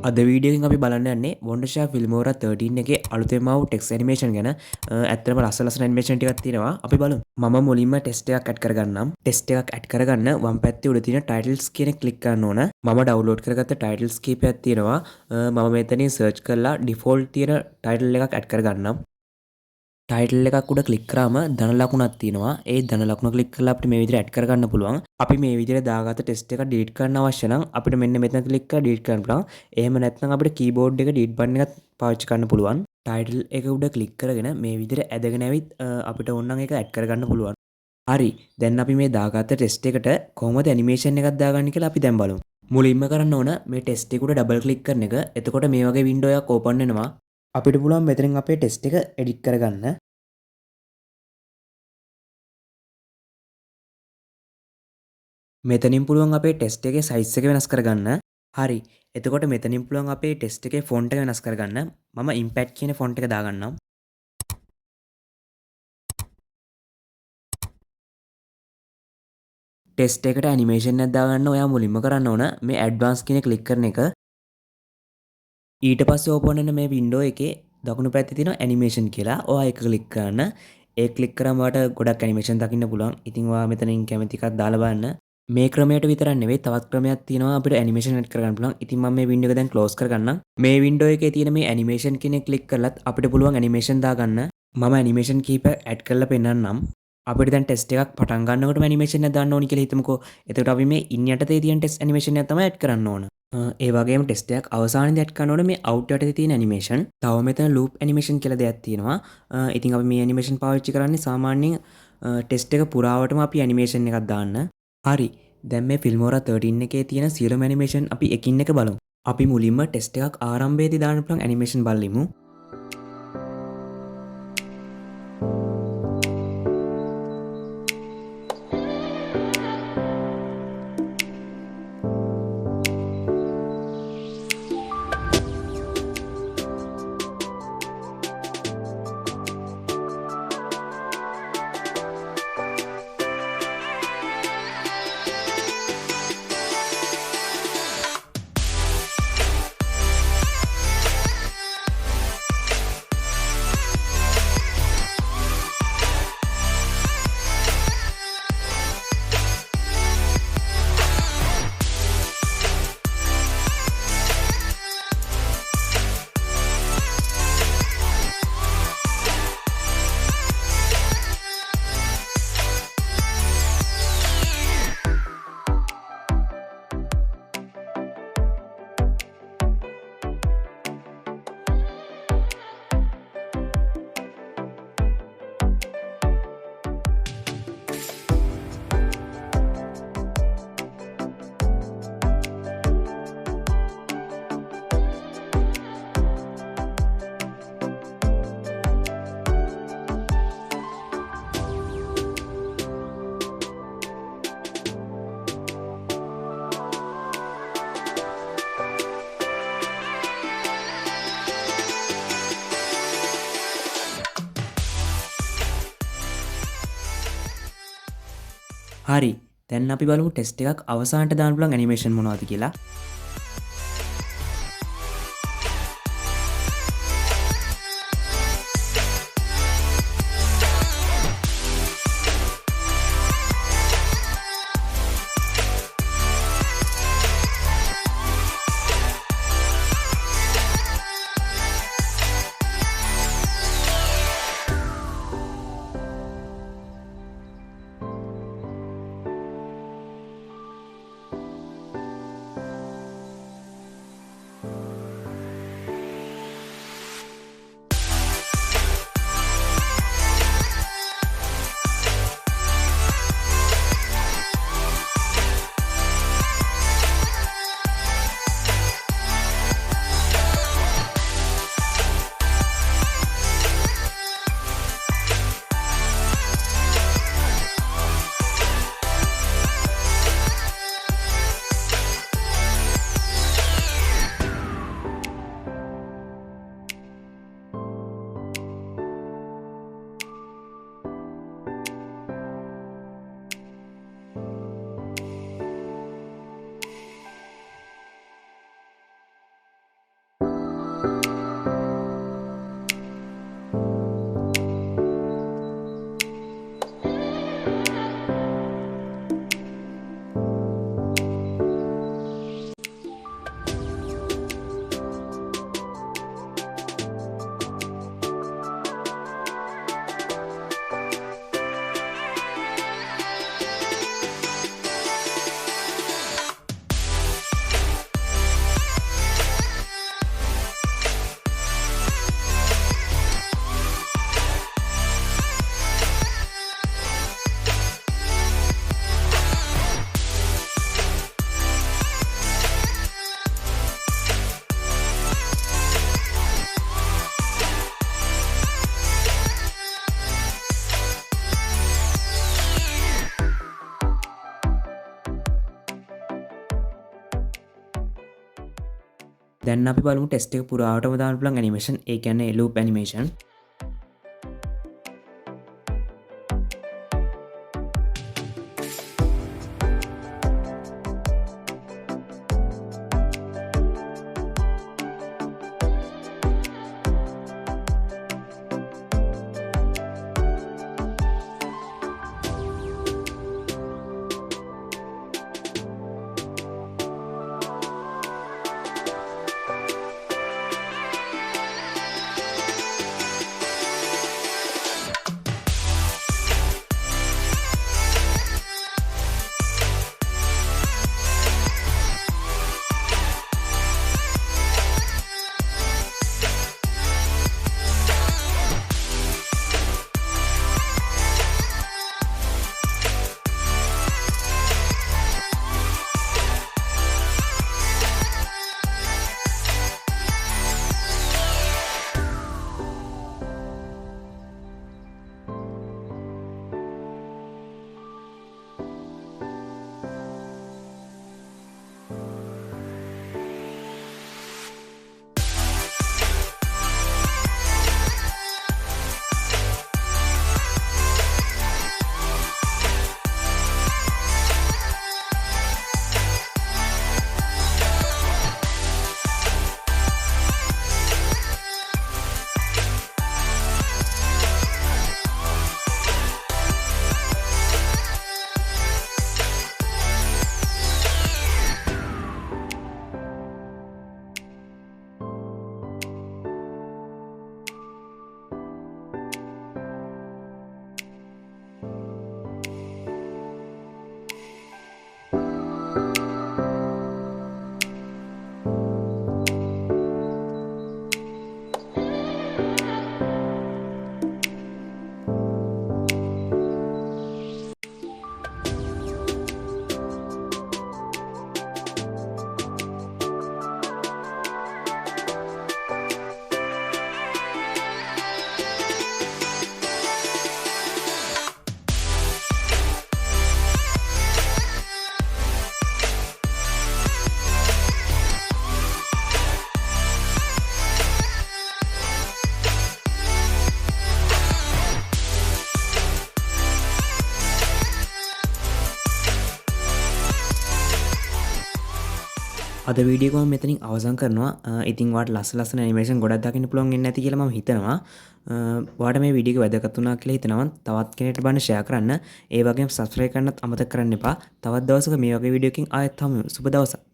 අද වීඩියෝ එකෙන් අපි බලන්න යන්නේ Wondershare Filmora 13 එකේ අලුතෙන්ම ආව ටෙක්ස්ට් ඇනිමේෂන් ගැන. ඇත්තටම ලස්සන ඇනිමේෂන් ටිකක් තියෙනවා. අපි බලමු. මම මුලින්ම ටෙස්ට් එකක් ඇඩ් කරගන්නම්. ටෙස්ට් එකක් ඇඩ් කරගන්න වම් පැත්තේ උඩ තියෙන titles කියන එක ක්ලික් කරන්න ඕන. මම ඩවුන්ලෝඩ් කරගත්ත titles කීපයක් තියෙනවා. මම මෙතනින් සර්ච් කරලා default තියෙන title එකක් ඇඩ් කරගන්නම්. ටයිටල් එකක් උඩ ක්ලික් කරාම ධන ලකුණක් තියෙනවා. ඒ ධන ලකුණ ක්ලික් කරලා අපිට මේ විදිහට ඇඩ් කරගන්න පුළුවන්. අපි මේ විදිහට දාගත්ත ටෙස්ට් එක ඩිලීට් කරන්න අවශ්‍ය නම් අපිට මෙන්න මෙතන ක්ලික් කරලා ඩිලීට් කරන්න පුළුවන්. එහෙම නැත්නම් අපිට කීබෝඩ් එක ඩිලීට් බටන් එකත් පාවිච්චි කරන්න පුළුවන්. ටයිටල් එක උඩ ක්ලික් කරගෙන මේ විදිහට ඇදගෙන ඇවිත් අපිට ඕන නම් ඒක ඇඩ් කරගන්න පුළුවන්. හරි. දැන් අපි මේ දාගත්ත ටෙස්ට් එකට කොහොමද ඇනිමේෂන් එකක් දාගන්නේ කියලා අපි දැන් බලමු. මුලින්ම කරන්න ඕන මේ ටෙස්ට් එක උඩ ඩබල් ක්ලික් කරන එක. එතකොට මේ වගේ වින්ඩෝ එකක් ඕපන් වෙනවා. අපිට පුළුවන් මෙතනින් අපේ ටෙස්ට් එක එඩිට් කරගන්න. මෙතනින් පුළුවන් අපේ ටෙස්ට් එකේ සයිස් එක වෙනස් කරගන්න. හරි. එතකොට මෙතනින් පුළුවන් අපේ ටෙස්ට් එකේ ෆොන්ට් එක වෙනස් කරගන්න. මම ඉම්පැක්ට් කියන ෆොන්ට් එක දාගන්නම්. ටෙස්ට් එකට ඇනිමේෂන් එකක් දාගන්න ඔයා මුලින්ම කරන්න ඕන මේ ඇඩ්වාන්ස් කියන ක්ලික් කරන එක. ඊට පස්සේ ඕපන් වෙන මේ වින්ඩෝ එකේ දකුණු පැත්තේ තියෙන ඇනිමේෂන් කියලා ඔයා ඒක ක්ලික් කරන්න. ඒ ක්ලික් කරාම ඔයාලට ගොඩක් ඇනිමේෂන් දකින්න පුළුවන්. ඉතින් ඔයා මෙතනින් කැමති එකක් දාලා බලන්න. මේ ක්‍රමයට විතරක් නෙවෙයි තවත් ක්‍රමයක් තියෙනවා අපිට ඇනිමේෂන් එඩ් කරගන්න පුළුවන්. ඉතින් මම මේ වින්ඩෝ එක දැන් ක්ලෝස් කරගන්නම්. මේ වින්ඩෝ එකේ තියෙන මේ ඇනිමේෂන් කියන එක ක්ලික් කරලත් අපිට පුළුවන් ඇනිමේෂන් දාගන්න. මම ඇනිමේෂන් කීපයක් ඇඩ් කරලා පෙන්නන්නම්. අපිට දැන් ටෙස්ට් එකක් පටන් ගන්නකොටම ඇනිමේෂන් එකක් දාන්න ඕනි කියලා හිතමුකෝ. එතකොට අපි මේ ඉන් යටතේ තියෙන ටෙස්ට් ඇනිමේෂන් එක තමයි ඇඩ් කරන්න ඕන. ඒ වගේම ටෙස්ට් එකක් අවසානයේදී ඇඩ් කරන්න ඕන මේ අවුට් යටතේ තියෙන ඇනිමේෂන්. තව මෙතන ලූප් ඇනිමේෂන් කියලා දෙයක් තියෙනවා. ඉතින් අපි මේ ඇනිමේෂන් පාවිච්චි කරන්නේ සාමාන්‍යයෙන් ටෙස්ට් එක පුරාවටම අපි ඇනිමේෂන් එකක් දාන්න. හරි. දැන් මේ Filmora 13 එකේ තියෙන සියලුම ඇනිමේෂන් අපි එකින් එක බලමු. අපි මුලින්ම ටෙස්ට් එකක් ආරම්භයේදී දාන්න පුළුවන් ඇනිමේෂන් බලමු. හරි. දැන් අපි බලමු ටෙස්ට් එකක් අවසානට දාන්න පුළුවන් ඇනිමේෂන් මොනවද කියලා. දැන් අපි බලමු ටෙස්ට් එක පුරාවටම දාන්න පුළුවන් ඇනිමේෂන්. ඒ කියන්නේ ලූප් ඇනිමේෂන්. අද වීඩියෝ එක මෙතනින් අවසන් කරනවා. ඉතින් වාට ලස්සන ඇනිමේෂන් ගොඩක් දකින්න පුළුවන් වෙන්නේ නැති කියලා මම හිතනවා. වාට මේ වීඩියෝ එක වැදගත් වුණා කියලා හිතනවා. තවත් කෙනෙක්ට බලන්න ෂෙයා කරන්න. ඒ වගේම සබ්ස්ක්‍රයිබ් කරන්නත් අමතක කරන්න එපා. තවත් දවසක මේ වගේ වීඩියෝ එකකින් ආයෙත් හමු. සුබ දවසක්.